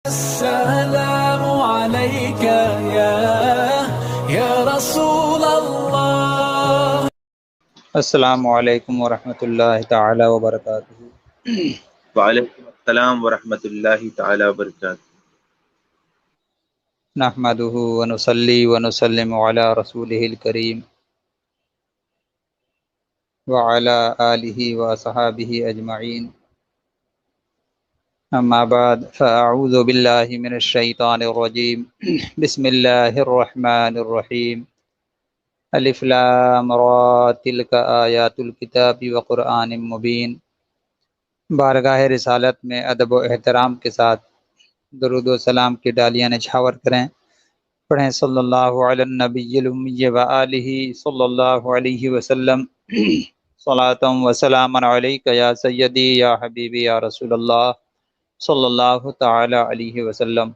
السلام عليك يا رسول الله. السلام علیکم ورحمۃ اللہ تعالی وبرکاتہ۔ وعلیکم السلام ورحمۃ اللہ تعالی وبرکاتہ۔ نحمدہ ونصلی ونسلم علی رسولہ الکریم وعلی آلہ وصحابہ اجمعین، اما بعد فاعوذ باللہ من الشیطان الرجیم، بسم اللہ الرحمن الرحیم، الف لام را تلک آیات الکتاب وقرآن مبین۔ بارگاہ رسالت میں ادب و احترام کے ساتھ درود و سلام کی ڈالیاں نچھاور کریں۔ پڑھیں صلی اللہ علی النبی الامی و آلہ صلی اللہ علیہ وسلم، صلاۃ و سلام علیک یا سیدی یا حبیبی یا رسول اللہ صلی اللہ تعالی علیہ وسلم۔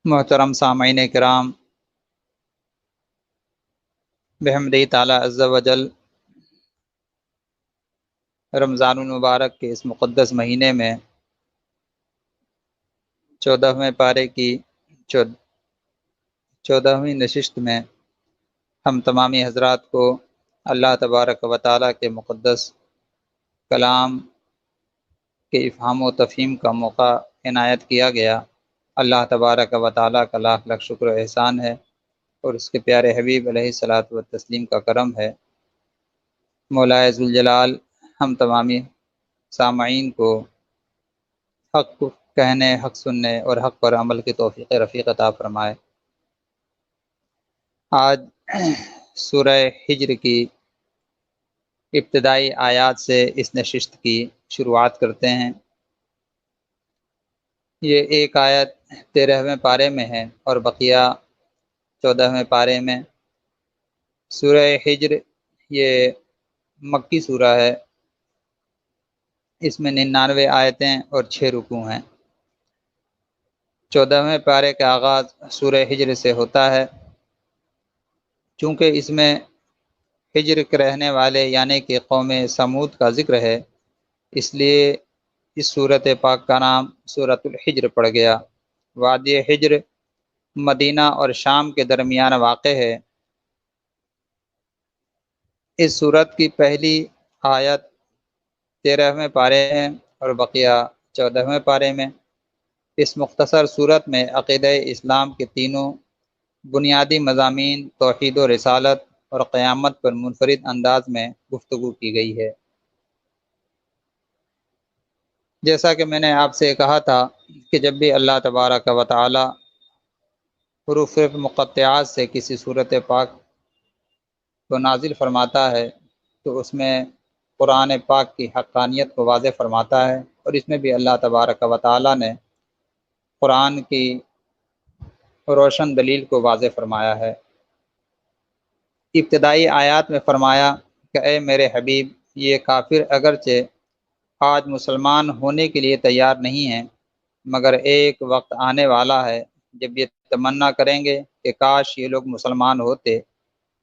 محترم سامعین کرام، بحمدہ تعالی عز و جل رمضان المبارک کے اس مقدس مہینے میں 14ویں پارے کی 14ویں نشست میں ہم تمامی حضرات کو اللہ تبارک و تعالیٰ کے مقدس کلام کے افہام و تفہیم کا موقع عنایت کیا گیا۔ اللہ تبارک و تعالیٰ کا لاکھ لاکھ شکر و احسان ہے، اور اس کے پیارے حبیب علیہ الصلاۃ والتسلیم کا کرم ہے۔ مولا ذوالجلال ہم تمامی سامعین کو حق کہنے، حق سننے اور حق پر عمل کی توفیق رفیق عطا فرمائے۔ آج سورہ ہجر کی ابتدائی آیات سے اس نشست کی شروعات کرتے ہیں۔ یہ ایک آیت 13ویں پارے میں ہے اور بقیہ 14ویں پارے میں۔ سورہ ہجر یہ مکی سورہ ہے، اس میں 99 آیتیں اور 6 رکوع ہیں۔ 14ویں پارے کا آغاز سورہ ہجر سے ہوتا ہے۔ چونکہ اس میں ہجر کے رہنے والے یعنی کہ قوم سمود کا ذکر ہے، اس لیے اس صورت پاک کا نام سورۃ الحجر پڑ گیا۔ وادی ہجر مدینہ اور شام کے درمیان واقع ہے۔ اس صورت کی پہلی آیت 13ویں پارے میں اور بقیہ 14ویں پارے میں۔ اس مختصر صورت میں عقیدہ اسلام کے تینوں بنیادی مضامین توحید و رسالت اور قیامت پر منفرد انداز میں گفتگو کی گئی ہے۔ جیسا کہ میں نے آپ سے کہا تھا کہ جب بھی اللہ تبارک و تعالی حروف مقطعات سے کسی صورت پاک کو نازل فرماتا ہے تو اس میں قرآن پاک کی حقانیت کو واضح فرماتا ہے، اور اس میں بھی اللہ تبارک و تعالی نے قرآن کی روشن دلیل کو واضح فرمایا ہے۔ ابتدائی آیات میں فرمایا کہ اے میرے حبیب، یہ کافر اگرچہ آج مسلمان ہونے کے لیے تیار نہیں ہیں، مگر ایک وقت آنے والا ہے جب یہ تمنا کریں گے کہ کاش یہ لوگ مسلمان ہوتے،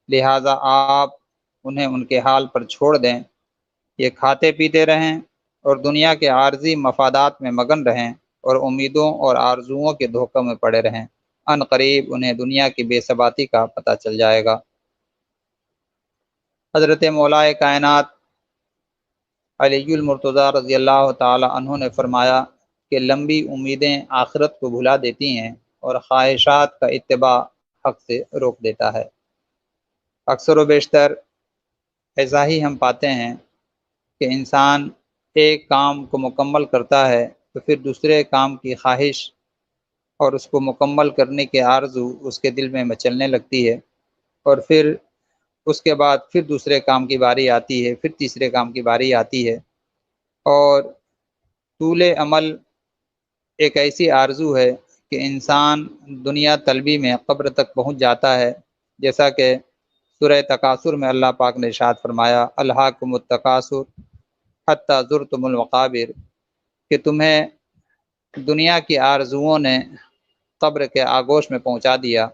لہٰذا آپ انہیں ان کے حال پر چھوڑ دیں، یہ کھاتے پیتے رہیں اور دنیا کے عارضی مفادات میں مگن رہیں اور امیدوں اور آرزوؤں کے دھوکے میں پڑے رہیں۔ ان قریب انہیں دنیا کی بے ثباتی کا پتہ چل جائے گا۔ حضرت مولا کائنات علی المرتضیٰ رضی اللہ تعالی عنہ نے فرمایا کہ لمبی امیدیں آخرت کو بھلا دیتی ہیں اور خواہشات کا اتباع حق سے روک دیتا ہے۔ اکثر و بیشتر ایسا ہی ہم پاتے ہیں کہ انسان ایک کام کو مکمل کرتا ہے تو پھر دوسرے کام کی خواہش اور اس کو مکمل کرنے کی آرزو اس کے دل میں مچلنے لگتی ہے، اور پھر اس کے بعد پھر دوسرے کام کی باری آتی ہے، پھر تیسرے کام کی باری آتی ہے، اور طول عمل ایک ایسی آرزو ہے کہ انسان دنیا طلبی میں قبر تک پہنچ جاتا ہے، جیسا کہ سورہ تکاثر میں اللہ پاک نے ارشاد فرمایا الہاکم التکاثر حتی زرتم المقابر، کہ تمہیں دنیا کی آرزوؤں نے قبر کے آگوش میں پہنچا دیا،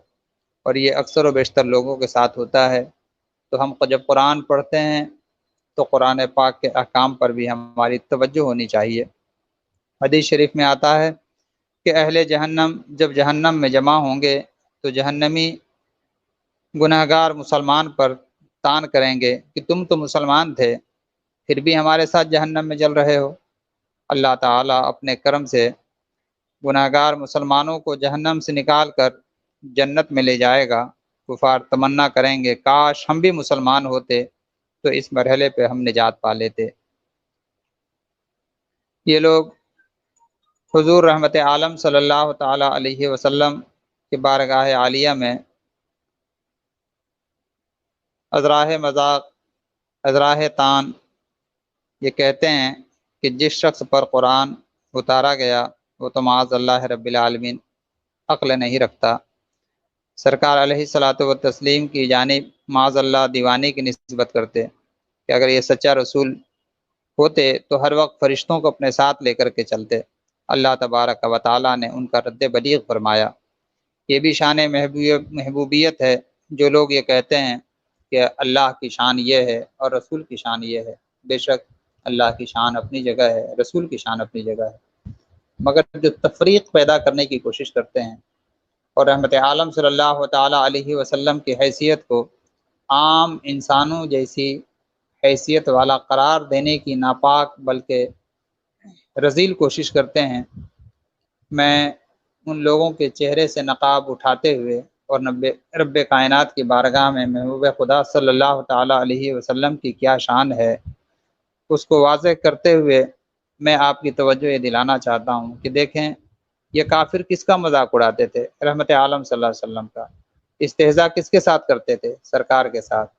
اور یہ اکثر و بیشتر لوگوں کے ساتھ ہوتا ہے۔ تو ہم جب قرآن پڑھتے ہیں تو قرآن پاک کے احکام پر بھی ہماری توجہ ہونی چاہیے۔ حدیث شریف میں آتا ہے کہ اہل جہنم جب جہنم میں جمع ہوں گے تو جہنمی گناہگار مسلمان پر تان کریں گے کہ تم تو مسلمان تھے، پھر بھی ہمارے ساتھ جہنم میں جل رہے ہو۔ اللہ تعالیٰ اپنے کرم سے گناہگار مسلمانوں کو جہنم سے نکال کر جنت میں لے جائے گا۔ کفار تمنا کریں گے کاش ہم بھی مسلمان ہوتے تو اس مرحلے پہ ہم نجات پا لیتے۔ یہ لوگ حضور رحمت عالم صلی اللہ تعالی علیہ وسلم کی بارگاہ عالیہ میں ازراہ مذاق، ازراہ تان یہ کہتے ہیں کہ جس شخص پر قرآن اتارا گیا وہ تو معاذ اللہ رب العالمین عقل نہیں رکھتا۔ سرکار علیہ الصلاۃ والتسلیم کی جانب معاذ اللہ دیوانی کی نسبت کرتے کہ اگر یہ سچا رسول ہوتے تو ہر وقت فرشتوں کو اپنے ساتھ لے کر کے چلتے۔ اللہ تبارک و تعالیٰ نے ان کا رد بلیغ فرمایا۔ یہ بھی شان محبوبیت ہے جو لوگ یہ کہتے ہیں کہ اللہ کی شان یہ ہے اور رسول کی شان یہ ہے۔ بے شک اللہ کی شان اپنی جگہ ہے، رسول کی شان اپنی جگہ ہے، مگر جو تفریق پیدا کرنے کی کوشش کرتے ہیں اور رحمت عالم صلی اللہ تعالی علیہ وسلم کی حیثیت کو عام انسانوں جیسی حیثیت والا قرار دینے کی ناپاک بلکہ رذیل کوشش کرتے ہیں، میں ان لوگوں کے چہرے سے نقاب اٹھاتے ہوئے اور رب کائنات کی بارگاہ میں محبوب خدا صلی اللہ تعالی علیہ وسلم کی کیا شان ہے اس کو واضح کرتے ہوئے میں آپ کی توجہ یہ دلانا چاہتا ہوں کہ دیکھیں یہ کافر کس کا مذاق اڑاتے تھے؟ رحمت عالم صلی اللہ علیہ وسلم کا۔ استہزاء کس کے ساتھ کرتے تھے؟ سرکار کے ساتھ۔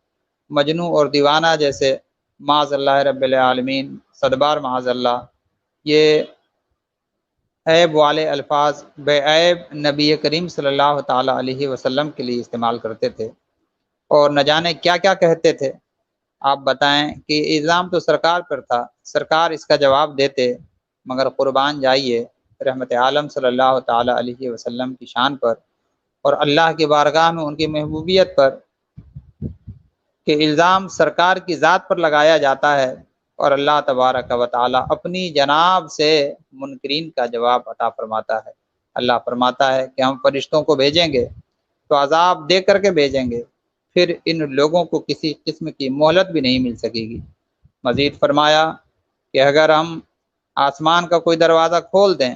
مجنوں اور دیوانہ جیسے معاذ اللہ رب العالمین، صدبار معاذ اللہ، یہ عیب والے الفاظ بے عیب نبی کریم صلی اللہ تعالی علیہ وسلم کے لیے استعمال کرتے تھے اور نہ جانے کیا کیا کہتے تھے۔ آپ بتائیں کہ الزام تو سرکار پر تھا، سرکار اس کا جواب دیتے، مگر قربان جائیے رحمت عالم صلی اللہ تعالی علیہ وسلم کی شان پر اور اللہ کی بارگاہ میں ان کی محبوبیت پر کہ الزام سرکار کی ذات پر لگایا جاتا ہے اور اللہ تبارک و تعالی اپنی جناب سے منکرین کا جواب عطا فرماتا ہے۔ اللہ فرماتا ہے کہ ہم فرشتوں کو بھیجیں گے تو عذاب دے کر کے بھیجیں گے، پھر ان لوگوں کو کسی قسم کی مہلت بھی نہیں مل سکے گی۔ مزید فرمایا کہ اگر ہم آسمان کا کوئی دروازہ کھول دیں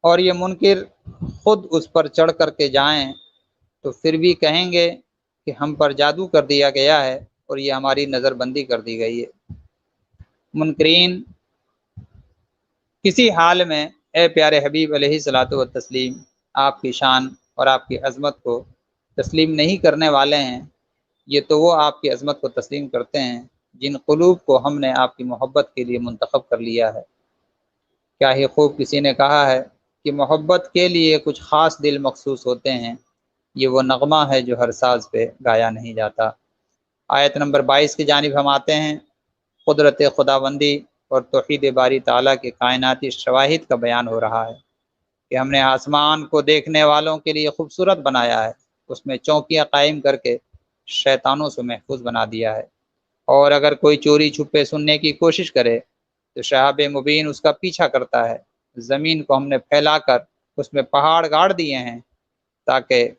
اور یہ منکر خود اس پر چڑھ کر کے جائیں تو پھر بھی کہیں گے کہ ہم پر جادو کر دیا گیا ہے اور یہ ہماری نظر بندی کر دی گئی ہے۔ منکرین کسی حال میں اے پیارے حبیب علیہ الصلاۃ والتسلیم آپ کی شان اور آپ کی عظمت کو تسلیم نہیں کرنے والے ہیں۔ یہ تو وہ آپ کی عظمت کو تسلیم کرتے ہیں جن قلوب کو ہم نے آپ کی محبت کے لیے منتخب کر لیا ہے۔ کیا ہی خوب کسی نے کہا ہے کہ محبت کے لیے کچھ خاص دل مخصوص ہوتے ہیں، یہ وہ نغمہ ہے جو ہر ساز پہ گایا نہیں جاتا۔ آیت نمبر 22 کی جانب ہم آتے ہیں۔ قدرت خداوندی اور توحید باری تعالیٰ کے کائناتی شواہد کا بیان ہو رہا ہے کہ ہم نے آسمان کو دیکھنے والوں کے لیے خوبصورت بنایا ہے، اس میں چوکیاں قائم کر کے شیطانوں سے محفوظ بنا دیا ہے، اور اگر کوئی چوری چھپے سننے کی کوشش کرے تو شہاب مبین اس کا پیچھا کرتا ہے۔ زمین کو ہم نے پھیلا کر اس میں پہاڑ گاڑ دیے ہیں تاکہ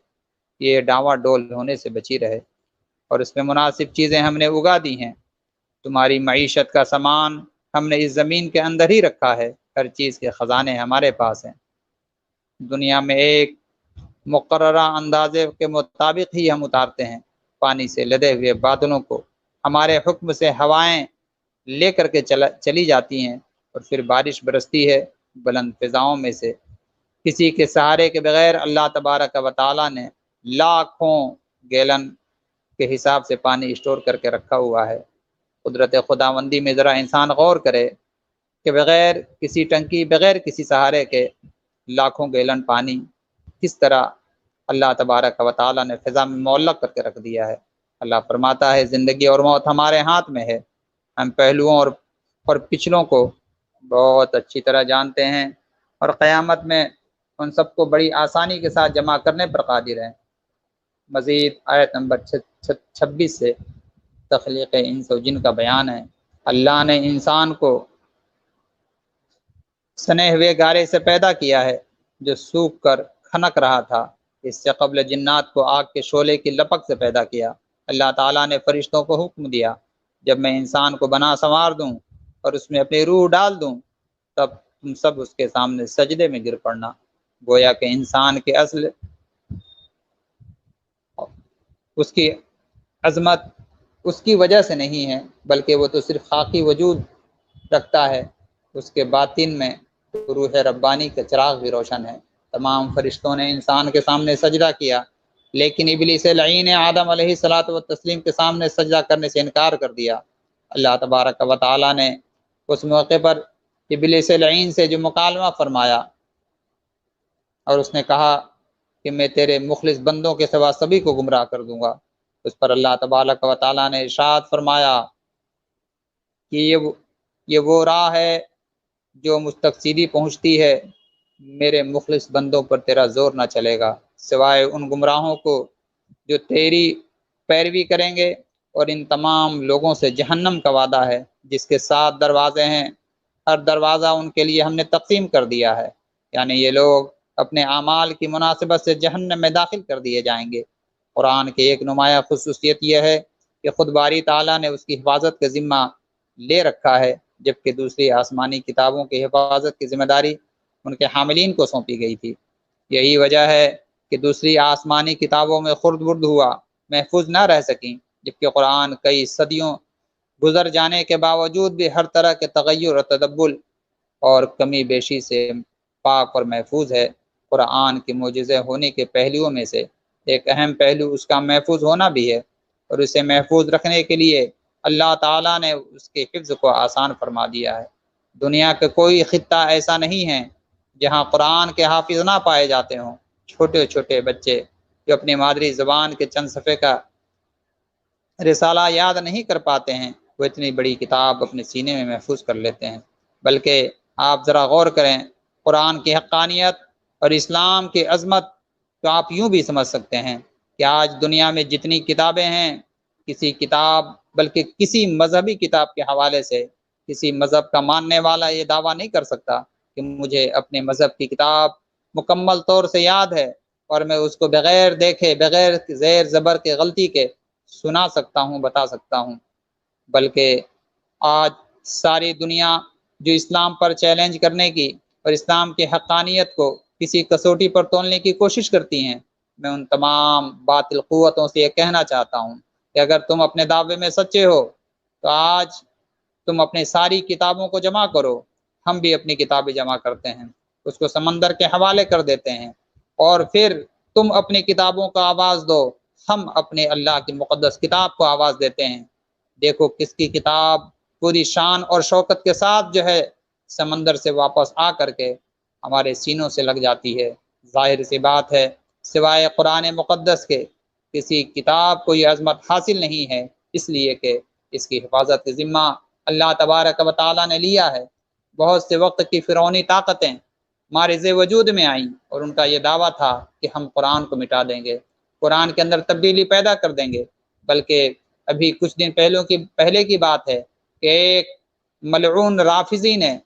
یہ ڈاواں ڈول ہونے سے بچی رہے، اور اس میں مناسب چیزیں ہم نے اگا دی ہیں۔ تمہاری معیشت کا سامان ہم نے اس زمین کے اندر ہی رکھا ہے، ہر چیز کے خزانے ہمارے پاس ہیں۔ دنیا میں ایک مقررہ اندازے کے مطابق ہی ہم اتارتے ہیں۔ پانی سے لدے ہوئے بادلوں کو ہمارے حکم سے ہوائیں لے کر کے چلی جاتی ہیں اور پھر بارش برستی ہے بلند فضاؤں میں سے۔ کسی کے سہارے کے بغیر اللہ تبارک و تعالیٰ نے لاکھوں گیلن کے حساب سے پانی اسٹور کر کے رکھا ہوا ہے۔ قدرت خداوندی میں ذرا انسان غور کرے کہ بغیر کسی ٹنکی، بغیر کسی سہارے کے لاکھوں گیلن پانی کس طرح اللہ تبارک و تعالیٰ نے فضا میں معلق کر کے رکھ دیا ہے۔ اللہ فرماتا ہے زندگی اور موت ہمارے ہاتھ میں ہے، ہم پہلوؤں اور پچھلوں کو بہت اچھی طرح جانتے ہیں، اور قیامت میں ان سب کو بڑی آسانی کے ساتھ جمع کرنے پر قادر ہیں۔ مزید آیت نمبر 26 سے تخلیق انس و جن کا بیان ہے۔ اللہ نے انسان کو سنے ہوئے گارے سے پیدا کیا ہے جو سوکھ کر کھنک رہا تھا۔ اس سے قبل جنات کو آگ کے شعلے کی لپک سے پیدا کیا۔ اللہ تعالیٰ نے فرشتوں کو حکم دیا جب میں انسان کو بنا سنوار دوں اور اس میں اپنی روح ڈال دوں تب تم سب اس کے سامنے سجدے میں گر پڑنا۔ گویا کہ انسان کے اصل اس کی عظمت اس کی وجہ سے نہیں ہے بلکہ وہ تو صرف خاکی وجود رکھتا ہے، اس کے باطن میں روح ربانی کا چراغ بھی روشن ہے۔ تمام فرشتوں نے انسان کے سامنے سجدہ کیا، لیکن ابلیس لعین آدم علیہ الصلاۃ والتسلیم کے سامنے سجدہ کرنے سے انکار کر دیا۔ اللہ تبارک و تعالیٰ نے اس موقع پر ابلیس لعین سے جو مکالمہ فرمایا اور اس نے کہا کہ میں تیرے مخلص بندوں کے سوا سبھی کو گمراہ کر دوں گا، اس پر اللہ تبارک و تعالیٰ نے ارشاد فرمایا کہ یہ وہ راہ ہے جو مجھ تک سیدھی پہنچتی ہے، میرے مخلص بندوں پر تیرا زور نہ چلے گا سوائے ان گمراہوں کو جو تیری پیروی کریں گے، اور ان تمام لوگوں سے جہنم کا وعدہ ہے جس کے 7 دروازے ہیں، ہر دروازہ ان کے لیے ہم نے تقسیم کر دیا ہے، یعنی یہ لوگ اپنے اعمال کی مناسبت سے جہنم میں داخل کر دیے جائیں گے۔ قرآن کی ایک نمایاں خصوصیت یہ ہے کہ خود باری تعالیٰ نے اس کی حفاظت کا ذمہ لے رکھا ہے، جبکہ دوسری آسمانی کتابوں کی حفاظت کی ذمہ داری ان کے حاملین کو سونپی گئی تھی۔ یہی وجہ ہے کہ دوسری آسمانی کتابوں میں خرد برد ہوا، محفوظ نہ رہ سکیں، جبکہ قرآن کئی صدیوں گزر جانے کے باوجود بھی ہر طرح کے تغیر اور تدبل اور کمی بیشی سے پاک اور محفوظ ہے۔ قرآن کے معجزے ہونے کے پہلوؤں میں سے ایک اہم پہلو اس کا محفوظ ہونا بھی ہے، اور اسے محفوظ رکھنے کے لیے اللہ تعالیٰ نے اس کے حفظ کو آسان فرما دیا ہے۔ دنیا کا کوئی خطہ ایسا نہیں ہے جہاں قرآن کے حافظ نہ پائے جاتے ہوں۔ چھوٹے چھوٹے بچے جو اپنی مادری زبان کے چند صفحے کا رسالہ یاد نہیں کر پاتے ہیں، وہ اتنی بڑی کتاب اپنے سینے میں محفوظ کر لیتے ہیں۔ بلکہ آپ ذرا غور کریں، قرآن کی حقانیت اور اسلام کی عظمت تو آپ یوں بھی سمجھ سکتے ہیں کہ آج دنیا میں جتنی کتابیں ہیں، کسی کتاب بلکہ کسی مذہبی کتاب کے حوالے سے کسی مذہب کا ماننے والا یہ دعویٰ نہیں کر سکتا کہ مجھے اپنے مذہب کی کتاب مکمل طور سے یاد ہے اور میں اس کو بغیر دیکھے، بغیر زیر زبر کے غلطی کے سنا سکتا ہوں، بتا سکتا ہوں۔ بلکہ آج ساری دنیا جو اسلام پر چیلنج کرنے کی اور اسلام کی حقانیت کو کسی کسوٹی پر تولنے کی کوشش کرتی ہیں، میں ان تمام باطل قوتوں سے یہ کہنا چاہتا ہوں کہ اگر تم اپنے دعوے میں سچے ہو تو آج تم اپنی ساری کتابوں کو جمع کرو۔ ہم بھی اپنی کتابیں جمع کرتے ہیں، اس کو سمندر کے حوالے کر دیتے ہیں، اور پھر تم اپنی کتابوں کو آواز دو، ہم اپنے اللہ کی مقدس کتاب کو آواز دیتے ہیں۔ دیکھو کس کی کتاب پوری شان اور شوکت کے ساتھ جو ہے سمندر سے واپس آ کر کے ہمارے سینوں سے لگ جاتی ہے۔ ظاہر سی بات ہے سوائے قرآن مقدس کے کسی کتاب کو یہ عظمت حاصل نہیں ہے، اس لیے کہ اس کی حفاظت کا ذمہ اللہ تبارک و تعالیٰ نے لیا ہے۔ بہت سے وقت کی فرعونی طاقتیں مارز وجود میں آئیں اور ان کا یہ دعویٰ تھا کہ ہم قرآن کو مٹا دیں گے، قرآن کے اندر تبدیلی پیدا کر دیں گے۔ بلکہ ابھی کچھ دن پہلے کی بات ہے کہ ایک ملعون رافضی نے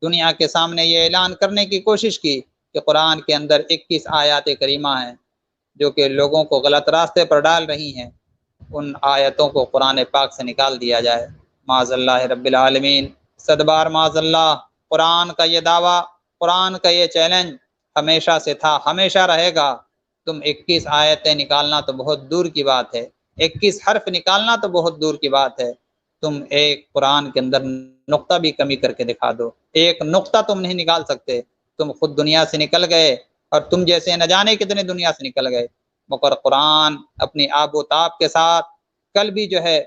دنیا کے سامنے یہ اعلان کرنے کی کوشش کی کہ قرآن کے اندر 21 آیات کریمہ ہیں جو کہ لوگوں کو غلط راستے پر ڈال رہی ہیں، ان آیتوں کو قرآن پاک سے نکال دیا جائے۔ معاذ اللہ رب العالمین، صدبار معاذ اللہ۔ قرآن کا یہ دعویٰ، قرآن کا یہ چیلنج ہمیشہ سے تھا، ہمیشہ رہے گا۔ تم 21 آیتیں نکالنا تو بہت دور کی بات ہے، 21 حرف نکالنا تو بہت دور کی بات ہے، تم ایک قرآن کے اندر نقطہ بھی کمی کر کے دکھا دو، ایک نقطہ تم نہیں نکال سکتے۔ تم خود دنیا سے نکل گئے اور تم جیسے نہ جانے کتنے دنیا سے نکل گئے، مگر قرآن اپنی آب و تاب کے ساتھ کل بھی جو ہے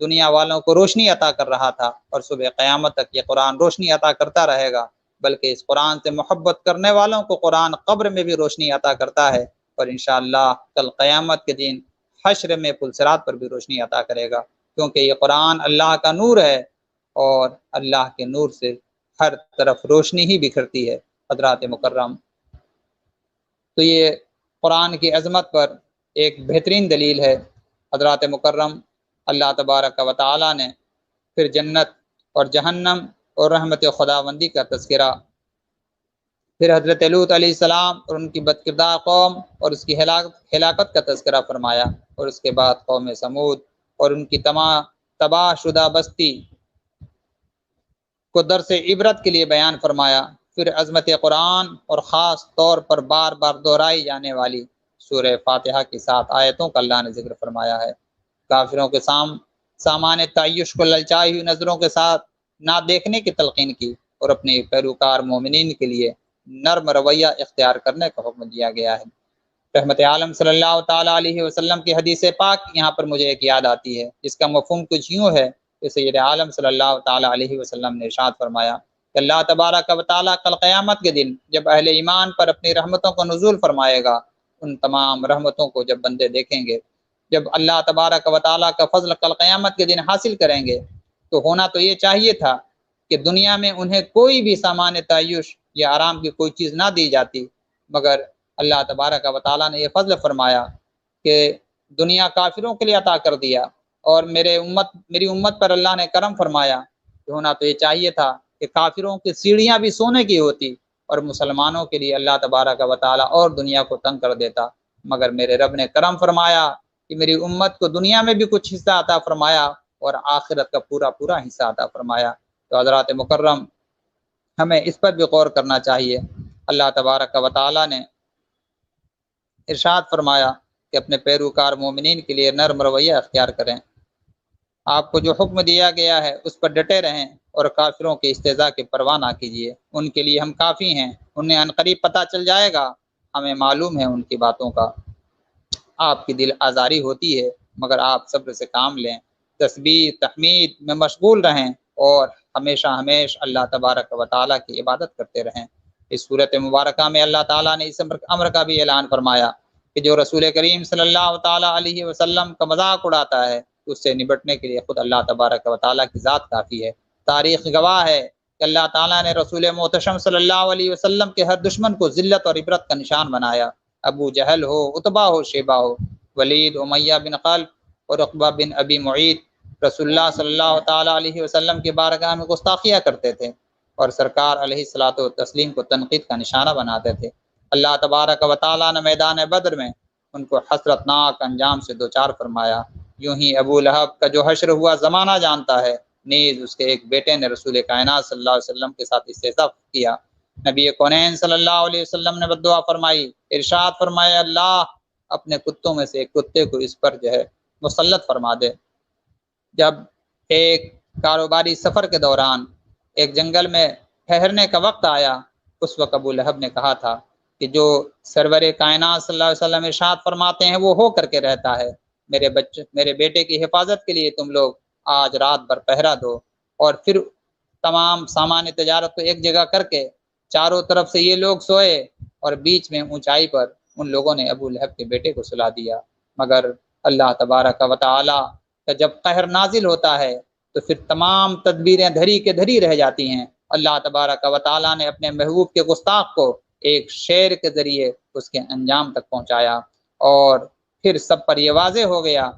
دنیا والوں کو روشنی عطا کر رہا تھا، اور صبح قیامت تک یہ قرآن روشنی عطا کرتا رہے گا۔ بلکہ اس قرآن سے محبت کرنے والوں کو قرآن قبر میں بھی روشنی عطا کرتا ہے، اور انشاءاللہ کل قیامت کے دن حشر میں پل صراط پر بھی روشنی عطا کرے گا، کیونکہ یہ قرآن اللہ کا نور ہے، اور اللہ کے نور سے ہر طرف روشنی ہی بکھرتی ہے۔ حضرات مکرم، تو یہ قرآن کی عظمت پر ایک بہترین دلیل ہے۔ حضرات مکرم، اللہ تبارک و تعالیٰ نے پھر جنت اور جہنم اور رحمت خداوندی کا تذکرہ، پھر حضرت لوط علیہ السلام اور ان کی بدکردار قوم اور اس کی ہلاکت کا تذکرہ فرمایا، اور اس کے بعد قوم سمود اور ان کی تمام تباہ شدہ بستی کو درس عبرت کے لیے بیان فرمایا۔ پھر عظمت قرآن اور خاص طور پر بار بار دہرائی جانے والی سورہ فاتحہ کی 7 آیتوں کا اللہ نے ذکر فرمایا ہے۔ کافروں کے سامان تعیش کو للچائی ہوئی نظروں کے ساتھ نہ دیکھنے کی تلقین کی، اور اپنے پیروکار مومنین کے لیے نرم رویہ اختیار کرنے کا حکم دیا گیا ہے۔ رحمت عالم صلی اللہ تعالیٰ علیہ وسلم کی حدیث پاک یہاں پر مجھے ایک یاد آتی ہے، جس کا مفہوم کچھ یوں ہے کہ سید عالم صلی اللہ تعالیٰ علیہ وسلم نے ارشاد فرمایا کہ اللہ تبارک و تعالیٰ کل قیامت کے دن جب اہل ایمان پر اپنی رحمتوں کو نزول فرمائے گا، ان تمام رحمتوں کو جب بندے دیکھیں گے، جب اللہ تبارک و تعالیٰ کا فضل کل قیامت کے دن حاصل کریں گے، تو ہونا تو یہ چاہیے تھا کہ دنیا میں انہیں کوئی بھی سامان تعیش یا آرام کی کوئی چیز نہ دی جاتی، مگر اللہ تبارک و تعالیٰ نے یہ فضل فرمایا کہ دنیا کافروں کے لیے عطا کر دیا، اور میری امت پر اللہ نے کرم فرمایا کہ ہونا تو یہ چاہیے تھا کہ کافروں کی سیڑھیاں بھی سونے کی ہوتی اور مسلمانوں کے لیے اللہ تبارک و تعالیٰ اور دنیا کو تنگ کر دیتا، مگر میرے رب نے کرم فرمایا کہ میری امت کو دنیا میں بھی کچھ حصہ عطا فرمایا اور آخرت کا پورا حصہ عطا فرمایا۔ تو حضرات مکرم، ہمیں اس پر بھی غور کرنا چاہیے۔ اللہ تبارک و تعالیٰ نے ارشاد فرمایا کہ اپنے پیروکار مومنین کے لیے نرم رویہ اختیار کریں، آپ کو جو حکم دیا گیا ہے اس پر ڈٹے رہیں، اور کافروں کے استہزاء کی پرواہ نہ کیجیے، ان کے لیے ہم کافی ہیں، انہیں عنقریب پتہ چل جائے گا، ہمیں معلوم ہے ان کی باتوں کا۔ آپ کی دل آزاری ہوتی ہے، مگر آپ صبر سے کام لیں، تسبیح تحمید میں مشغول رہیں، اور ہمیشہ اللہ تبارک و تعالیٰ کی عبادت کرتے رہیں۔ اس صورت مبارکہ میں اللہ تعالیٰ نے اس امر کا بھی اعلان فرمایا کہ جو رسول کریم صلی اللہ تعالیٰ علیہ وسلم کا مذاق اڑاتا ہے، اس سے نبٹنے کے لیے خود اللہ تبارک و تعالیٰ کی ذات کافی ہے۔ تاریخ گواہ ہے کہ اللہ تعالیٰ نے رسول محتشم صلی اللہ علیہ وسلم کے ہر دشمن کو ذلت اور عبرت کا نشان بنایا، ابو جہل ہو، عتبہ ہو، شیبہ ہو، ولید، امیہ بن خلف اور عقبہ بن ابی معیط رسول اللہ صلی اللہ تعالیٰ علیہ وسلم کی بارگاہ میں گستاخیاں کرتے تھے، اور سرکار علیہ الصلاۃ والتسلیم کو تنقید کا نشانہ بناتے تھے۔ اللہ تبارک و تعالیٰ نے میدان بدر میں ان کو حسرتناک انجام سے دوچار فرمایا۔ یوں ہی ابو لہب کا جو حشر ہوا زمانہ جانتا ہے، نیز اس کے ایک بیٹے نے رسول کائنات صلی اللہ علیہ وسلم کے ساتھ استہزاء کیا۔ نبی کونین صلی اللہ علیہ وسلم نے بد دعا فرمائی، ارشاد فرمایا اللہ اپنے کتوں میں سے ایک کتے کو اس پر مسلط فرما دے۔ جب ایک کاروباری سفر کے دوران ایک جنگل میں ٹھہرنے کا وقت آیا، اس وقت ابو لہب نے کہا تھا کہ جو سرور کائنات صلی اللہ علیہ وسلم ارشاد فرماتے ہیں وہ ہو کر کے رہتا ہے، میرے بیٹے کی حفاظت کے لیے تم لوگ آج رات بھر پہرا دو، اور پھر تمام سامان تجارت کو ایک جگہ کر کے چاروں طرف سے یہ لوگ سوئے، اور بیچ میں اونچائی پر ان لوگوں نے ابو لہب کے بیٹے کو سلا دیا۔ مگر اللہ تبارک و تعالی کا جب قہر نازل ہوتا ہے تو پھر تمام تدبیریں دھری کے دھری رہ جاتی ہیں۔ اللہ تبارک و تعالی نے اپنے محبوب کے گستاخ کو ایک شعر کے ذریعے اس کے انجام تک پہنچایا، اور پھر سب پر یہ واضح ہو گیا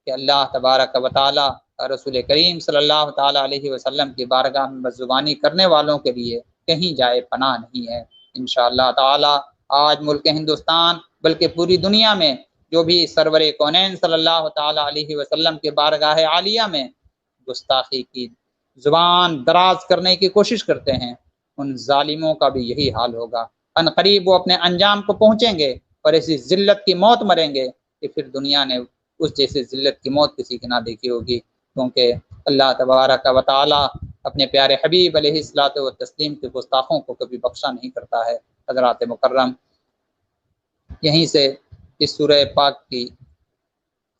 کہ اللہ تبارک و تعالی رسول کریم صلی اللہ تعالی علیہ وسلم کی بارگاہ میں بدزبانی کرنے والوں کے لیے کہیں جائے پناہ نہیں ہے۔ انشاءاللہ تعالی آج ملک ہندوستان بلکہ پوری دنیا میں جو بھی سرور کونین صلی اللہ تعالی علیہ وسلم کے بارگاہ عالیہ میں گستاخی کی زبان دراز کرنے کی کوشش کرتے ہیں، ان ظالموں کا بھی یہی حال ہوگا۔ ان قریب وہ اپنے انجام کو پہنچیں گے اور ایسی ذلت کی موت مریں گے کہ پھر دنیا نے اس جیسی ذلت کی موت کسی کی نہ دیکھی ہوگی، کیونکہ اللہ تبارک و تعالی اپنے پیارے حبیب علیہ الصلوۃ والتسلیم کے گستاخوں کو کبھی بخشا نہیں کرتا ہے۔ حضرات مکرم، یہیں سے اس سورہ پاک کی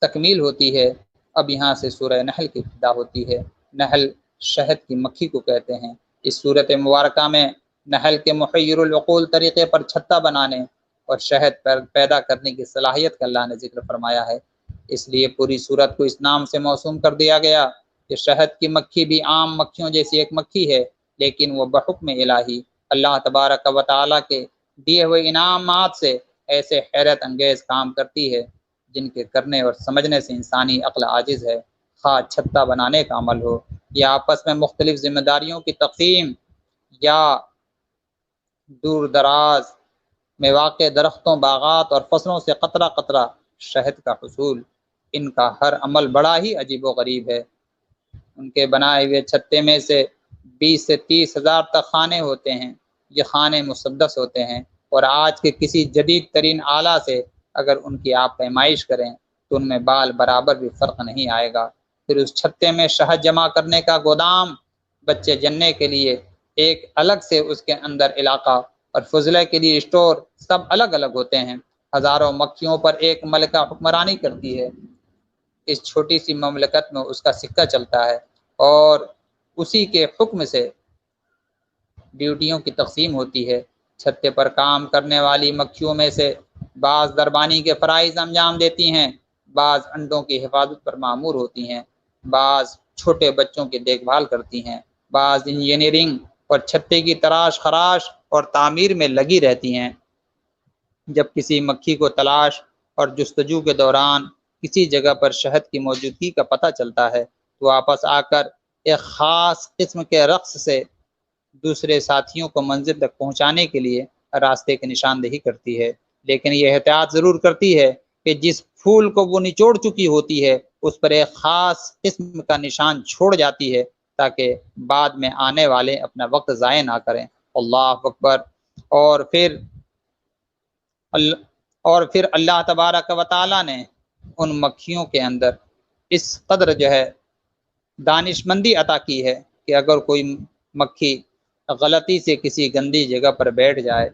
تکمیل ہوتی ہے۔ اب یہاں سے سورہ نحل کی ابتدا ہوتی ہے۔ نحل شہد کی مکھی کو کہتے ہیں۔ اس صورت مبارکہ میں نحل کے محیر العقول طریقے پر چھتا بنانے اور شہد پیدا کرنے کی صلاحیت کا اللہ نے ذکر فرمایا ہے، اس لیے پوری صورت کو اس نام سے موسوم کر دیا گیا کہ شہد کی مکھی بھی عام مکھیوں جیسی ایک مکھی ہے، لیکن وہ بحکم الہی اللہ تبارک و تعالیٰ کے دیے ہوئے انعامات سے ایسے حیرت انگیز کام کرتی ہے جن کے کرنے اور سمجھنے سے انسانی عقل عاجز ہے۔ خواہ چھتا بنانے کا عمل ہو، یا آپس میں مختلف ذمہ داریوں کی تقسیم یا دور دراز میں واقع درختوں، باغات اور فصلوں سے قطرہ قطرہ شہد کا حصول، ان کا ہر عمل بڑا ہی عجیب و غریب ہے۔ ان کے بنائے ہوئے چھتے میں سے 20 سے 30 ہزار تک خانے ہوتے ہیں۔ یہ خانے مسدس ہوتے ہیں، اور آج کے کسی جدید ترین آلہ سے اگر ان کی آپ پیمائش کریں تو ان میں بال برابر بھی فرق نہیں آئے گا۔ پھر اس چھتے میں شہد جمع کرنے کا گودام، بچے جننے کے لیے ایک الگ سے اس کے اندر علاقہ، اور فضلے کے لیے اسٹور، سب الگ الگ ہوتے ہیں۔ ہزاروں مکھیوں پر ایک ملکہ حکمرانی کرتی ہے۔ اس چھوٹی سی مملکت میں اس کا سکہ چلتا ہے، اور اسی کے حکم سے ڈیوٹیوں کی تقسیم ہوتی ہے۔ چھتے پر کام کرنے والی مکھیوں میں سے بعض دربانی کے فرائض انجام دیتی ہیں، بعض انڈوں کی حفاظت پر مامور ہوتی ہیں، بعض چھوٹے بچوں کی دیکھ بھال کرتی ہیں، بعض انجینئرنگ اور چھتے کی تراش خراش اور تعمیر میں لگی رہتی ہیں۔ جب کسی مکھی کو تلاش اور جستجو کے دوران کسی جگہ پر شہد کی موجودگی کا پتہ چلتا ہے تو واپس آ کر ایک خاص قسم کے رقص سے دوسرے ساتھیوں کو منزل تک پہنچانے کے لیے راستے کی نشاندہی کرتی ہے، لیکن یہ احتیاط ضرور کرتی ہے کہ جس پھول کو وہ نچوڑ چکی ہوتی ہے اس پر ایک خاص قسم کا نشان چھوڑ جاتی ہے تاکہ بعد میں آنے والے اپنا وقت ضائع نہ کریں۔ اللہ اکبر۔ اور پھر اللہ تبارک و تعالیٰ نے ان مکھیوں کے اندر اس قدر دانش مندی عطا کی ہے کہ اگر کوئی مکھی غلطی سے کسی گندی جگہ پر بیٹھ جائے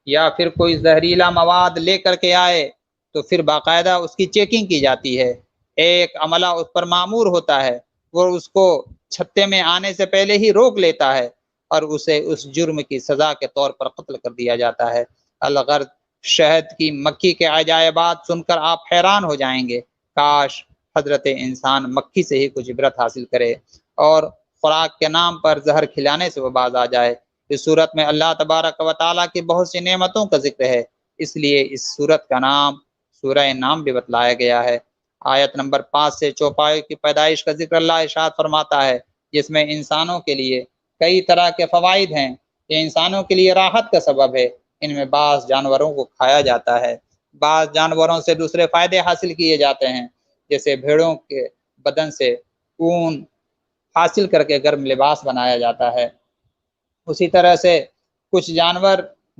یا پھر کوئی زہریلا مواد لے کر کے آئے تو پھر باقاعدہ اس کی چیکنگ کی جاتی ہے۔ ایک عملہ اس پر مامور ہوتا ہے، وہ اس کو چھتے میں آنے سے پہلے ہی روک لیتا ہے اور اسے اس جرم کی سزا کے طور پر قتل کر دیا جاتا ہے۔ الغرض شہد کی مکھی کے عجائبات سن کر آپ حیران ہو جائیں گے۔ کاش حضرت انسان مکھی سے ہی کچھ عبرت حاصل کرے اور خوراک کے نام پر زہر کھلانے سے وہ باز آ جائے۔ اس صورت میں اللہ تبارک و تعالیٰ کی بہت سی نعمتوں کا ذکر ہے، اس لیے اس صورت کا نام سورہ نام بھی بتلایا گیا ہے۔ آیت نمبر 5 سے چوپایوں کی پیدائش کا ذکر اللہ ارشاد فرماتا ہے، جس میں انسانوں کے لیے کئی طرح کے فوائد ہیں۔ یہ انسانوں کے لیے راحت کا سبب ہے۔ ان میں بعض جانوروں کو کھایا جاتا ہے، بعض جانوروں سے دوسرے فائدے حاصل کیے جاتے ہیں، جیسے بھیڑوں کے بدن سے اون حاصل کر کے گرم لباس بنایا جاتا ہے۔ اسی طرح سے کچھ جانور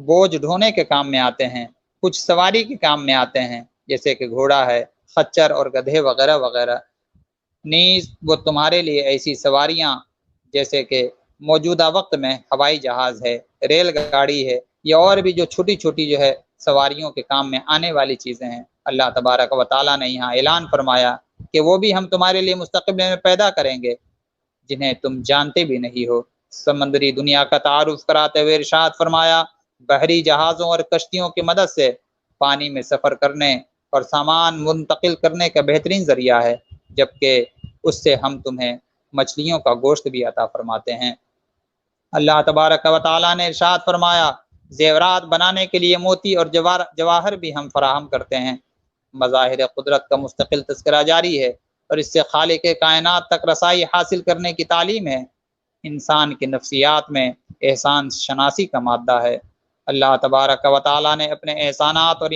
بوجھ ڈھونے کے کام میں آتے ہیں، کچھ سواری کے کام میں آتے ہیں، جیسے کہ گھوڑا ہے، خچر اور گدھے وغیرہ وغیرہ۔ نیز وہ تمہارے لیے ایسی سواریاں جیسے کہ موجودہ وقت میں ہوائی جہاز ہے، ریل گاڑی ہے، یا اور بھی جو چھوٹی چھوٹی سواریوں کے کام میں آنے والی چیزیں ہیں، اللہ تبارک و تعالیٰ نے یہاں اعلان فرمایا کہ وہ بھی ہم تمہارے لیے مستقبل میں پیدا کریں گے جنہیں تم جانتے بھی نہیں ہو۔ سمندری دنیا کا تعارف کراتے ہوئے ارشاد فرمایا، بحری جہازوں اور کشتیوں کی مدد سے پانی میں سفر کرنے اور سامان منتقل کرنے کا بہترین ذریعہ ہے، جبکہ اس سے ہم تمہیں مچھلیوں کا گوشت بھی عطا فرماتے ہیں۔ اللہ تبارک و تعالیٰ نے ارشاد فرمایا، زیورات بنانے کے لیے موتی اور جواہر بھی ہم فراہم کرتے ہیں۔ مظاہر قدرت کا مستقل تذکرہ جاری ہے اور اس سے خالق کائنات تک رسائی حاصل کرنے کی تعلیم ہے۔ انسان کی نفسیات میں احسان شناسی کا مادہ ہے۔ اللہ تبارک و تعالیٰ نے اپنے احسانات اور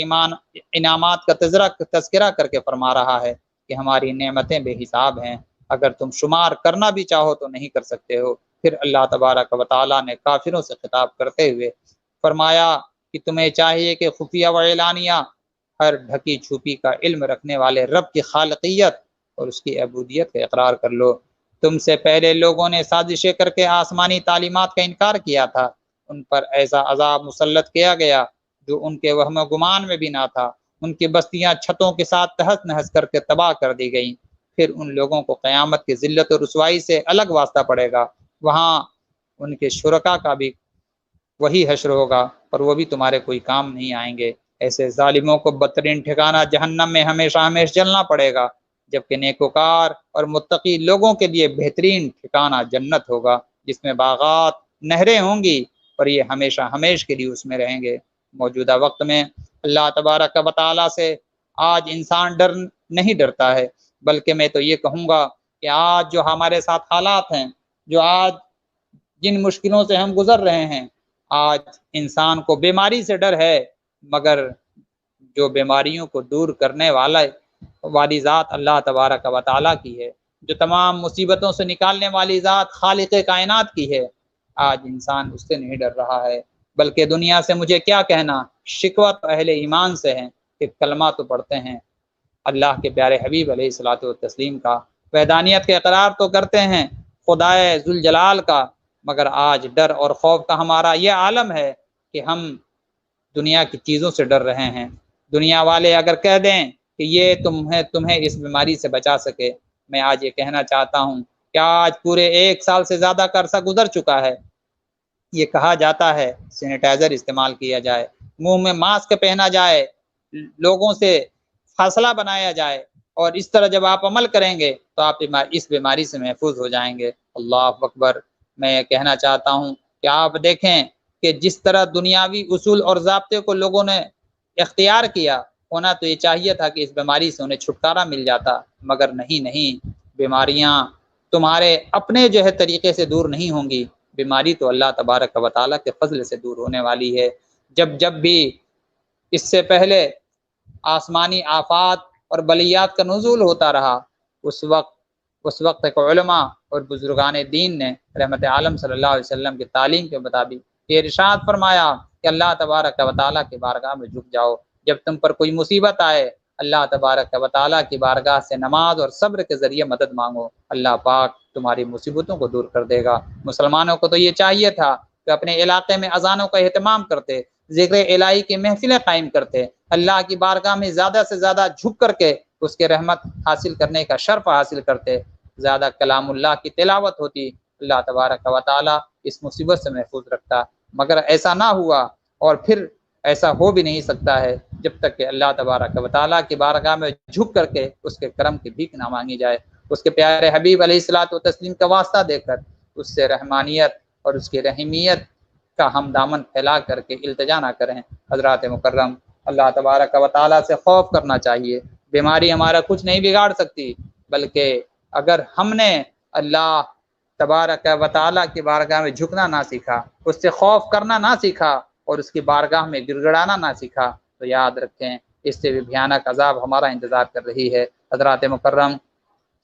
انعامات کا تذکرہ کر کے فرما رہا ہے کہ ہماری نعمتیں بے حساب ہیں، اگر تم شمار کرنا بھی چاہو تو نہیں کر سکتے ہو۔ پھر اللہ تبارک و تعالیٰ نے کافروں سے خطاب کرتے ہوئے فرمایا کہ تمہیں چاہیے کہ خفیہ و اعلانیہ ہر ڈھکی چھپی کا علم رکھنے والے رب کی خالقیت اور اس کی عبودیت کا اقرار کر لو۔ تم سے پہلے لوگوں نے سازشیں کر کے آسمانی تعلیمات کا انکار کیا تھا، ان پر ایسا عذاب مسلط کیا گیا جو ان کے وہم و گمان میں بھی نہ تھا۔ ان کی بستیاں چھتوں کے ساتھ تہس نہس کر کے تباہ کر دی گئیں۔ پھر ان لوگوں کو قیامت کی ذلت اور رسوائی سے الگ واسطہ پڑے گا، وہاں ان کے شرکا کا بھی وہی حشر ہوگا اور وہ بھی تمہارے کوئی کام نہیں آئیں گے۔ ایسے ظالموں کو بدترین ٹھکانہ جہنم میں ہمیشہ ہمیشہ جلنا پڑے گا، جبکہ نیکوکار اور متقی لوگوں کے لیے بہترین ٹھکانہ جنت ہوگا، جس میں باغات، نہریں ہوں گی اور یہ ہمیشہ ہمیشہ کے لیے اس میں رہیں گے۔ موجودہ وقت میں اللہ تبارک و تعالیٰ سے آج انسان نہیں ڈرتا ہے، بلکہ میں تو یہ کہوں گا کہ آج جو ہمارے ساتھ حالات ہیں، جو آج جن مشکلوں سے ہم گزر رہے ہیں، آج انسان کو بیماری سے ڈر ہے، مگر جو بیماریوں کو دور کرنے والی ذات اللہ تبارک و تعالیٰ کی ہے، جو تمام مصیبتوں سے نکالنے والی ذات خالق کائنات کی ہے، آج انسان اس سے نہیں ڈر رہا ہے، بلکہ دنیا سے مجھے کیا کہنا، شکوہ تو اہل ایمان سے ہیں کہ کلمہ تو پڑھتے ہیں، اللہ کے پیارے حبیب علیہ الصلوۃ والتسلیم کا وحدانیت کے اقرار تو کرتے ہیں، خدائے ذوالجلال کا، مگر آج ڈر اور خوف کا ہمارا یہ عالم ہے کہ ہم دنیا کی چیزوں سے ڈر رہے ہیں۔ دنیا والے اگر کہہ دیں کہ یہ تمہیں اس بیماری سے بچا سکے، میں آج یہ کہنا چاہتا ہوں کہ آج پورے 1 سال سے زیادہ کا عرصہ گزر چکا ہے، یہ کہا جاتا ہے سینیٹائزر استعمال کیا جائے، منہ میں ماسک پہنا جائے، لوگوں سے فاصلہ بنایا جائے، اور اس طرح جب آپ عمل کریں گے تو آپ اس بیماری سے محفوظ ہو جائیں گے۔ اللہ اکبر۔ میں یہ کہنا چاہتا ہوں کہ آپ دیکھیں کہ جس طرح دنیاوی اصول اور ضابطے کو لوگوں نے اختیار کیا، ہونا تو یہ چاہیے تھا کہ اس بیماری سے انہیں چھٹکارا مل جاتا، مگر نہیں، بیماریاں تمہارے اپنے جو ہے طریقے سے دور نہیں ہوں گی، بیماری تو اللہ تبارک و تعالیٰ کے فضل سے دور ہونے والی ہے۔ جب بھی اس سے پہلے آسمانی آفات اور بلیات کا نزول ہوتا رہا، اس وقت کے علماء اور بزرگان دین نے رحمت عالم صلی اللہ علیہ وسلم کی تعلیم کے مطابق یہ ارشاد فرمایا کہ اللہ تبارک و تعالیٰ کی بارگاہ میں جھک جاؤ، جب تم پر کوئی مصیبت آئے اللہ تبارک و تعالیٰ کی بارگاہ سے نماز اور صبر کے ذریعے مدد مانگو، اللہ پاک تمہاری مصیبتوں کو دور کر دے گا۔ مسلمانوں کو تو یہ چاہیے تھا کہ اپنے علاقے میں اذانوں کا اہتمام کرتے، ذکر الہی کی محفلیں قائم کرتے، اللہ کی بارگاہ میں زیادہ سے زیادہ جھک کر کے اس کے رحمت حاصل کرنے کا شرف حاصل کرتے، زیادہ کلام اللہ کی تلاوت ہوتی، اللہ تبارک و تعالیٰ اس مصیبت سے محفوظ رکھتا، مگر ایسا نہ ہوا، اور پھر ایسا ہو بھی نہیں سکتا ہے جب تک کہ اللہ تبارک و تعالیٰ کی بارگاہ میں جھک کر کے اس کے کرم کی بھیک نہ مانگی جائے، اس کے پیارے حبیب علیہ الصلوۃ والتسلیم کا واسطہ دے کر اس سے رحمانیت اور اس کی رحیمیت کا ہم دامن پھیلا کر کے التجا نہ کریں۔ حضرات مکرم، اللہ تبارک و تعالیٰ سے خوف کرنا چاہیے۔ بیماری ہمارا کچھ نہیں بگاڑ سکتی، بلکہ اگر ہم نے اللہ تبارک و تعالیٰ کی بارگاہ میں جھکنا نہ سیکھا، اس سے خوف کرنا نہ سیکھا، اور اس کی بارگاہ میں گر گڑانا نہ سیکھا، تو یاد رکھیں اس سے بھی بھیانک عذاب ہمارا انتظار کر رہی ہے۔ حضرات مکرم،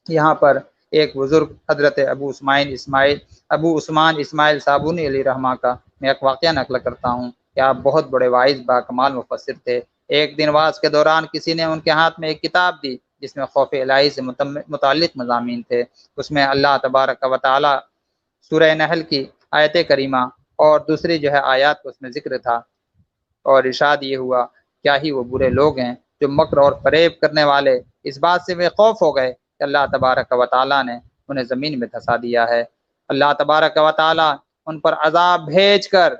یہاں پر ایک بزرگ حضرت ابو عثمان اسماعیل صابونی علیہ رحمہ کا میں ایک واقعہ نقل کرتا ہوں کہ آپ بہت بڑے واعظ با کمال مفسر تھے۔ ایک دن واعظ کے دوران کسی نے ان کے ہاتھ میں ایک کتاب دی جس میں خوف الہی سے متعلق مضامین تھے۔ اس میں اللہ تبارک و تعالی سورہ نحل کی آیت کریمہ اور دوسری جو ہے آیات اس میں ذکر تھا، اور ارشاد یہ ہوا، کیا ہی وہ برے لوگ ہیں جو مکر اور فریب کرنے والے، اس بات سے بے خوف ہو گئے کہ اللہ تبارک و تعالیٰ نے انہیں زمین میں دھسا دیا ہے۔ اللہ تبارک و تعالیٰ ان پر عذاب بھیج کر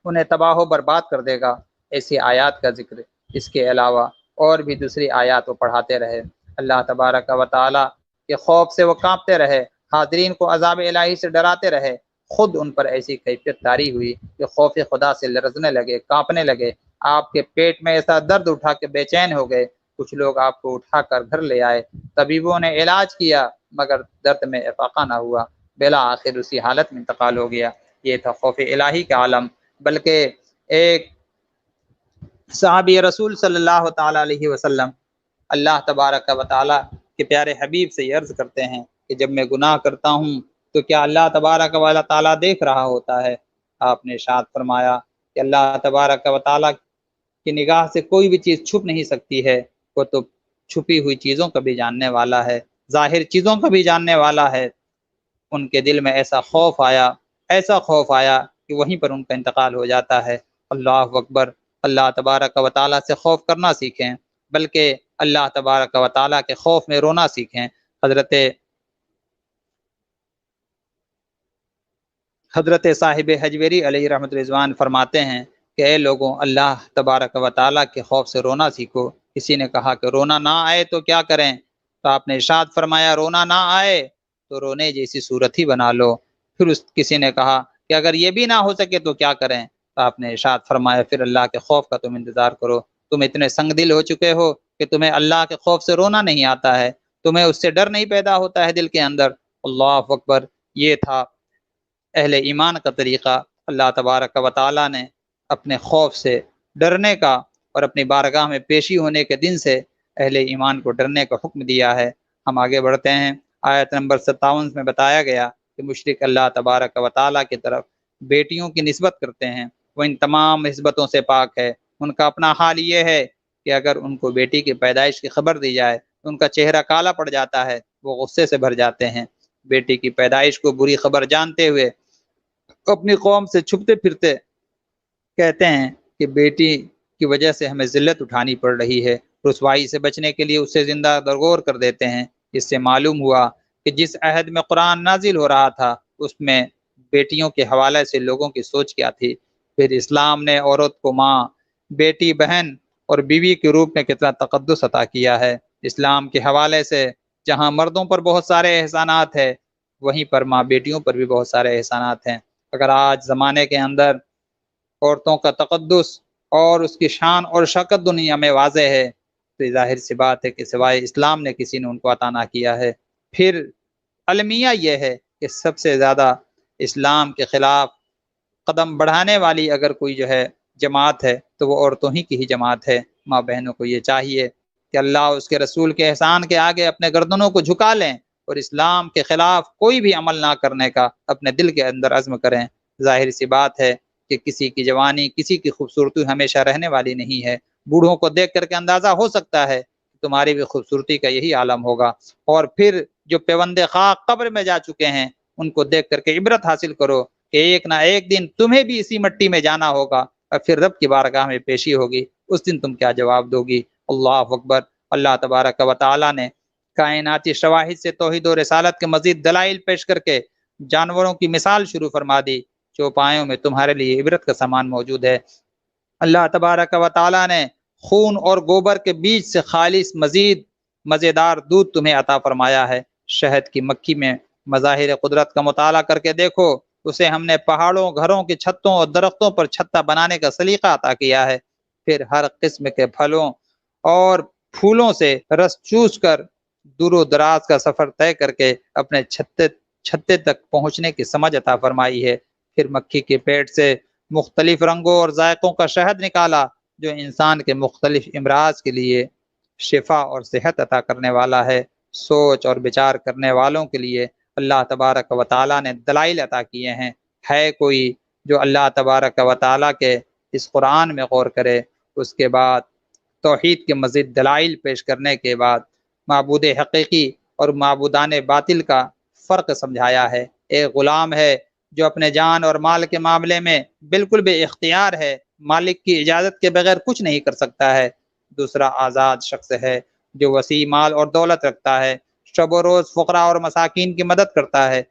انہیں تباہ و برباد کر دے گا۔ ایسی آیات کا ذکر اس کے علاوہ اور بھی دوسری آیات وہ پڑھاتے رہے۔ اللہ تبارک و تعالیٰ کے خوف سے وہ کانپتے رہے، حاضرین کو عذاب الہی سے ڈراتے رہے، خود ان پر ایسی کیفیت طاری ہوئی کہ خوف خدا سے لرزنے لگے، کانپنے لگے، آپ کے پیٹ میں ایسا درد اٹھا کہ بے چین ہو گئے۔ کچھ لوگ آپ کو اٹھا کر گھر لے آئے، طبیبوں نے علاج کیا، مگر درد میں افاقہ نہ ہوا، بالآخر اسی حالت میں انتقال ہو گیا۔ یہ تھا خوف الہی کا عالم۔ بلکہ ایک صحابی رسول صلی اللہ تعالی علیہ وسلم اللہ تبارک و تعالی کے پیارے حبیب سے یہ عرض کرتے ہیں کہ جب میں گناہ کرتا ہوں تو کیا اللہ تبارک و تعالی دیکھ رہا ہوتا ہے؟ آپ نے ارشاد فرمایا کہ اللہ تبارک و تعالی کی نگاہ سے کوئی بھی چیز چھپ نہیں سکتی ہے، وہ تو چھپی ہوئی چیزوں کا بھی جاننے والا ہے، ظاہر چیزوں کا بھی جاننے والا ہے۔ ان کے دل میں ایسا خوف آیا کہ وہیں پر ان کا انتقال ہو جاتا ہے۔ اللہ اکبر۔ اللہ تبارک و تعالیٰ سے خوف کرنا سیکھیں، بلکہ اللہ تبارک و تعالیٰ کے خوف میں رونا سیکھیں۔ حضرت صاحب حجویری علیہ رحمۃ رضوان فرماتے ہیں کہ اے لوگوں، اللہ تبارک و تعالیٰ کے خوف سے رونا سیکھو۔ کسی نے کہا کہ رونا نہ آئے تو کیا کریں؟ تو آپ نے ارشاد فرمایا رونا نہ آئے تو رونے جیسی صورت ہی بنا لو۔ پھر کسی نے کہا کہ اگر یہ بھی نہ ہو سکے تو کیا کریں؟ تو آپ نے ارشاد فرمایا پھر اللہ کے خوف کا تم انتظار کرو۔ تم اتنے سنگ دل ہو چکے ہو کہ تمہیں اللہ کے خوف سے رونا نہیں آتا ہے، تمہیں اس سے ڈر نہیں پیدا ہوتا ہے دل کے اندر؟ اللہ اکبر، یہ تھا اہل ایمان کا طریقہ۔ اللہ تبارک و تعالیٰ نے اپنے خوف سے ڈرنے کا اور اپنی بارگاہ میں پیشی ہونے کے دن سے اہل ایمان کو ڈرنے کا حکم دیا ہے۔ ہم آگے بڑھتے ہیں۔ آیت نمبر 57 میں بتایا گیا کہ مشرک اللہ تبارک و تعالیٰ کی طرف بیٹیوں کی نسبت کرتے ہیں، وہ ان تمام نسبتوں سے پاک ہے۔ ان کا اپنا حال یہ ہے کہ اگر ان کو بیٹی کی پیدائش کی خبر دی جائے تو ان کا چہرہ کالا پڑ جاتا ہے، وہ غصے سے بھر جاتے ہیں۔ بیٹی کی پیدائش کو بری خبر جانتے ہوئے اپنی قوم سے چھپتے پھرتے کہتے ہیں کہ بیٹی کی وجہ سے ہمیں ذلت اٹھانی پڑ رہی ہے، رسوائی سے بچنے کے لیے اسے زندہ درگور کر دیتے ہیں۔ اس سے معلوم ہوا کہ جس عہد میں قرآن نازل ہو رہا تھا اس میں بیٹیوں کے حوالے سے لوگوں کی سوچ کیا تھی۔ پھر اسلام نے عورت کو ماں، بیٹی، بہن اور بیوی کے روپ میں کتنا تقدس عطا کیا ہے۔ اسلام کے حوالے سے جہاں مردوں پر بہت سارے احسانات ہیں، وہیں پر ماں بیٹیوں پر بھی بہت سارے احسانات ہیں۔ اگر آج زمانے کے اندر عورتوں کا تقدس اور اس کی شان اور شوکت دنیا میں واضح ہے تو ظاہر سی بات ہے کہ سوائے اسلام نے کسی نے ان کو عطا نہ کیا ہے۔ پھر المیہ یہ ہے کہ سب سے زیادہ اسلام کے خلاف قدم بڑھانے والی اگر کوئی جو ہے جماعت ہے تو وہ عورتوں ہی کی ہی جماعت ہے۔ ماں بہنوں کو یہ چاہیے کہ اللہ اس کے رسول کے احسان کے آگے اپنے گردنوں کو جھکا لیں اور اسلام کے خلاف کوئی بھی عمل نہ کرنے کا اپنے دل کے اندر عزم کریں۔ ظاہر سی بات ہے کہ کسی کی جوانی، کسی کی خوبصورتی ہمیشہ رہنے والی نہیں ہے۔ بوڑھوں کو دیکھ کر کے اندازہ ہو سکتا ہے کہ تمہاری بھی خوبصورتی کا یہی عالم ہوگا، اور پھر جو پیوند خاک قبر میں جا چکے ہیں ان کو دیکھ کر کے عبرت حاصل کرو کہ ایک نہ ایک دن تمہیں بھی اسی مٹی میں جانا ہوگا اور پھر رب کی بارگاہ میں پیشی ہوگی۔ اس دن تم کیا جواب دو گی؟ اللہ اکبر۔ اللہ تبارک و تعالیٰ نے کائناتی شواہد سے توحید و رسالت کے مزید دلائل پیش کر کے جانوروں کی مثال شروع فرما دی۔ چوپایوں میں تمہارے لیے عبرت کا سامان موجود ہے۔ اللہ تبارک و تعالیٰ نے خون اور گوبر کے بیچ سے خالص مزید مزیدار دودھ تمہیں عطا فرمایا ہے۔ شہد کی مکھی میں مظاہر قدرت کا مطالعہ کر کے دیکھو، اسے ہم نے پہاڑوں، گھروں کی چھتوں اور درختوں پر چھتا بنانے کا سلیقہ عطا کیا ہے۔ پھر ہر قسم کے پھلوں اور پھولوں سے رس چوس کر دور و دراز کا سفر طے کر کے اپنے چھتے تک پہنچنے کی سمجھ عطا فرمائی ہے۔ پھر مکھی کے پیٹ سے مختلف رنگوں اور ذائقوں کا شہد نکالا جو انسان کے مختلف امراض کے لیے شفا اور صحت عطا کرنے والا ہے۔ سوچ اور بچار کرنے والوں کے لیے اللہ تبارک و تعالیٰ نے دلائل عطا کیے ہیں۔ ہے کوئی جو اللہ تبارک و تعالیٰ کے اس قرآن میں غور کرے؟ اس کے بعد توحید کے مزید دلائل پیش کرنے کے بعد معبود حقیقی اور معبودان باطل کا فرق سمجھایا ہے۔ ایک غلام ہے جو اپنے جان اور مال کے معاملے میں بالکل بے اختیار ہے، مالک کی اجازت کے بغیر کچھ نہیں کر سکتا ہے۔ دوسرا آزاد شخص ہے جو وسیع مال اور دولت رکھتا ہے، شب و روز فقراء اور مساکین کی مدد کرتا ہے۔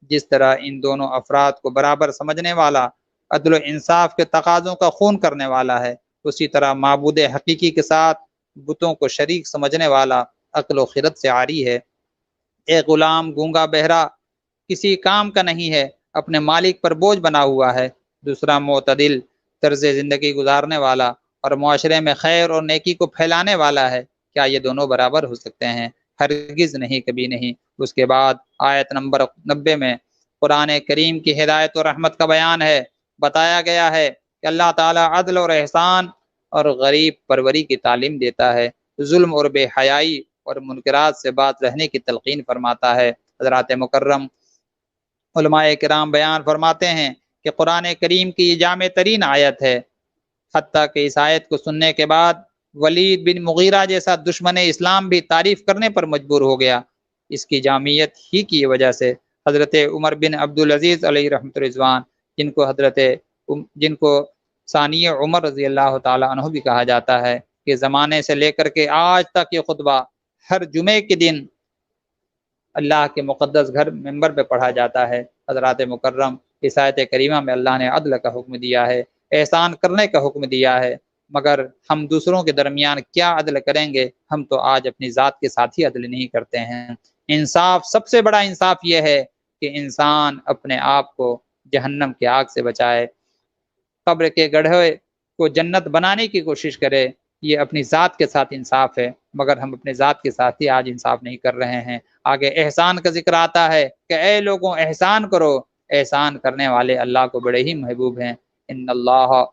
جس طرح ان دونوں افراد کو برابر سمجھنے والا عدل و انصاف کے تقاضوں کا خون کرنے والا ہے، اسی طرح معبود حقیقی کے ساتھ بتوں کو شریک سمجھنے والا عقل و خرد سے عاری ہے۔ ایک غلام گونگا بہرا کسی کام کا نہیں ہے، اپنے مالک پر بوجھ بنا ہوا ہے۔ دوسرا معتدل طرز زندگی گزارنے والا اور معاشرے میں خیر اور نیکی کو پھیلانے والا ہے۔ کیا یہ دونوں برابر ہو سکتے ہیں؟ ہرگز نہیں، کبھی نہیں۔ اس کے بعد آیت نمبر 90 میں قرآن کریم کی ہدایت و رحمت کا بیان ہے۔ بتایا گیا ہے کہ اللہ تعالیٰ عدل اور احسان اور غریب پروری کی تعلیم دیتا ہے، ظلم اور بے حیائی اور منکرات سے بات رہنے کی تلقین فرماتا ہے۔ حضرات مکرم علماء کرام بیان فرماتے ہیں کہ قرآن کریم کی یہ جامع ترین آیت ہے، حتیٰ کہ اس آیت کو سننے کے بعد ولید بن مغیرہ جیسا دشمن اسلام بھی تعریف کرنے پر مجبور ہو گیا۔ اس کی جامعیت ہی کی وجہ سے حضرت عمر بن عبدالعزیز علیہ رحمۃ رضوان، جن کو ثانی عمر رضی اللہ تعالیٰ عنہ بھی کہا جاتا ہے، کہ زمانے سے لے کر کے آج تک یہ خطبہ ہر جمعے کے دن اللہ کے مقدس گھر ممبر پہ پڑھا جاتا ہے۔ حضرات مکرم، اس آیت کریمہ میں اللہ نے عدل کا حکم دیا ہے، احسان کرنے کا حکم دیا ہے، مگر ہم دوسروں کے درمیان کیا عدل کریں گے؟ ہم تو آج اپنی ذات کے ساتھ ہی عدل نہیں کرتے ہیں۔ انصاف، سب سے بڑا انصاف یہ ہے کہ انسان اپنے آپ کو جہنم کی آگ سے بچائے، قبر کے گڑھے کو جنت بنانے کی کوشش کرے۔ یہ اپنی ذات کے ساتھ انصاف ہے۔ مگر ہم اپنے ذات کے ساتھ ہی آج انصاف نہیں کر رہے ہیں۔ آگے احسان کا ذکر آتا ہے کہ اے لوگوں احسان کرو، احسان کرنے والے اللہ کو بڑے ہی محبوب ہیں۔ ان اللہ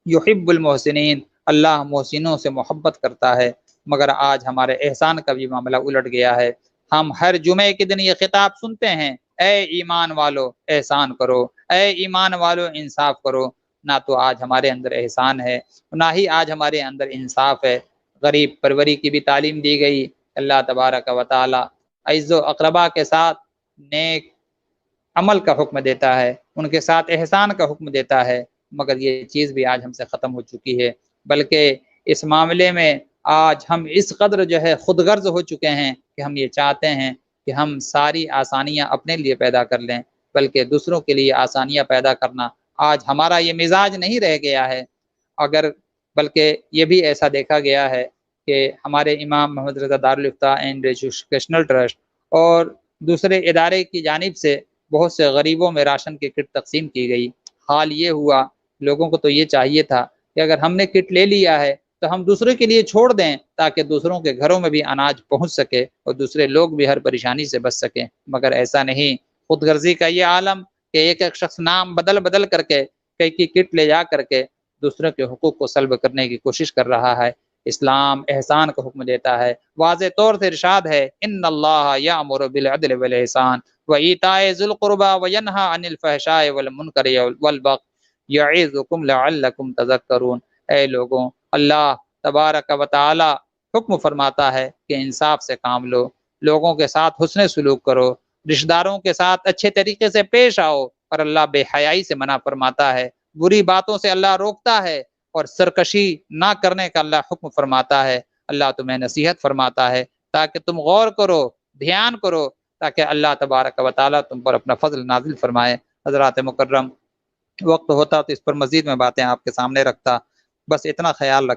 یحب المحسنین، اللہ محسنوں سے محبت کرتا ہے۔ مگر آج ہمارے احسان کا بھی معاملہ الٹ گیا ہے۔ ہم ہر جمعے کے دن یہ خطاب سنتے ہیں، اے ایمان والو احسان کرو، اے ایمان والو انصاف کرو۔ نہ تو آج ہمارے اندر احسان ہے، نہ ہی آج ہمارے اندر انصاف ہے۔ غریب پروری کی بھی تعلیم دی گئی۔ اللہ تبارک و تعالی عز و اقربا کے ساتھ نیک عمل کا حکم دیتا ہے، ان کے ساتھ احسان کا حکم دیتا ہے، مگر یہ چیز بھی آج ہم سے ختم ہو چکی ہے۔ بلکہ اس معاملے میں آج ہم اس قدر جو ہے خود غرض ہو چکے ہیں کہ ہم یہ چاہتے ہیں کہ ہم ساری آسانیاں اپنے لیے پیدا کر لیں، بلکہ دوسروں کے لیے آسانیاں پیدا کرنا آج ہمارا یہ مزاج نہیں رہ گیا ہے۔ اگر بلکہ یہ بھی ایسا دیکھا گیا ہے کہ ہمارے امام محمد رضا دارالفتاء اینڈ ایجوکیشنل ٹرسٹ اور دوسرے ادارے کی جانب سے بہت سے غریبوں میں راشن کی کٹ تقسیم کی گئی۔ حال یہ ہوا، لوگوں کو تو یہ چاہیے تھا کہ اگر ہم نے کٹ لے لیا ہے تو ہم دوسرے کے لیے چھوڑ دیں تاکہ دوسروں کے گھروں میں بھی اناج پہنچ سکے اور دوسرے لوگ بھی ہر پریشانی سے بچ سکیں، مگر ایسا نہیں۔ خود غرضی کا یہ عالم کہ ایک ایک شخص نام بدل کر کے کئی کی کٹ لے جا کر کے دوسروں کے حقوق کو سلب کرنے کی کوشش کر رہا ہے۔ اسلام احسان کا حکم دیتا ہے، واضح طور سے ارشاد ہے ان اللہ یامر بالعدل والاحسان وایتاء ذی القربى وینہی عن الفحشاء والمنکر والبغی یعظکم لعلکم تذکرون۔ اے لوگوں، اللہ تبارک و تعالی حکم فرماتا ہے کہ انصاف سے کام لو، لوگوں کے ساتھ حسن سلوک کرو، رشتہ داروں کے ساتھ اچھے طریقے سے پیش آؤ، اور اللہ بے حیائی سے منع فرماتا ہے، بری باتوں سے اللہ روکتا ہے، اور سرکشی نہ کرنے کا اللہ حکم فرماتا ہے۔ اللہ تمہیں نصیحت فرماتا ہے تاکہ تم غور کرو، دھیان کرو، تاکہ اللہ تبارک و تعالیٰ تم پر اپنا فضل نازل فرمائے۔ حضرات مکرم، وقت ہوتا تو اس پر مزید میں باتیں آپ کے سامنے رکھتا، بس اتنا خیال رکھ